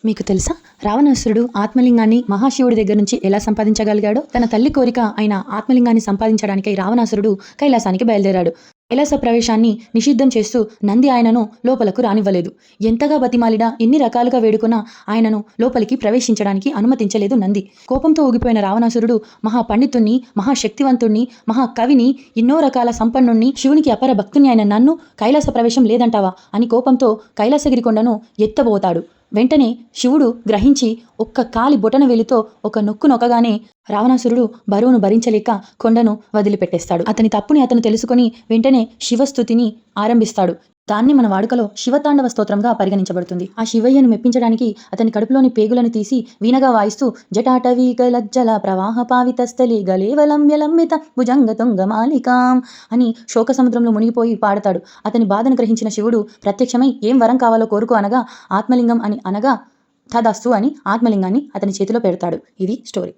మీకు తెలుసా రావణాసురుడు ఆత్మలింగాన్ని మహాశివుడి దగ్గర నుంచి ఎలా సంపాదించగలిగాడో? తన తల్లి కోరిక అయిన ఆత్మలింగాన్ని సంపాదించడానికై రావణాసురుడు కైలాసానికి బయలుదేరాడు. కైలాస ప్రవేశాన్ని నిషిద్ధం చేస్తూ నంది ఆయనను లోపలకు రానివ్వలేదు. ఎంతగా బతిమాలినా, ఎన్ని రకాలుగా వేడుకున్నా ఆయనను లోపలికి ప్రవేశించడానికి అనుమతించలేదు నంది. కోపంతో ఊగిపోయిన రావణాసురుడు మహాపండితుణ్ణి, మహాశక్తివంతుణ్ణి, మహాకవిని, ఎన్నో రకాల సంపన్నుణ్ణి, శివునికి అపర భక్తుని అయిన నన్ను కైలాస ప్రవేశం లేదంటావా అని కోపంతో కైలాసగిరి కొండను ఎత్తబోతాడు. వెంటనే శివుడు గ్రహించి ఒక్క కాలి బొటన వేలితో ఒక నొక్కు నొక్కగానే రావణాసురుడు బరువును భరించలేక కొండను వదిలిపెట్టేస్తాడు. అతని తప్పుని అతను తెలుసుకొని వెంటనే శివస్తుతిని ఆరంభిస్తాడు. దాన్ని మన వాడుకలో శివతాండవ స్తోత్రంగా పరిగణించబడుతుంది. ఆ శివయ్యను మెప్పించడానికి అతని కడుపులోని పేగులను తీసి వీణగా వాయిస్తూ జటాటవీ గలజ్జల ప్రవాహ పావితస్థలి గలేవలం యలంబిత భుజంగ తుంగ మాలికాం అని శోక సముద్రంలో మునిగిపోయి పాడతాడు. అతని బాధను గ్రహించిన శివుడు ప్రత్యక్షమై ఏం వరం కావాలో కోరుకో అనగా ఆత్మలింగం అని అనగా తదాస్తు అని ఆత్మలింగాన్ని అతని చేతిలో పెడతాడు. ఇది స్టోరీ.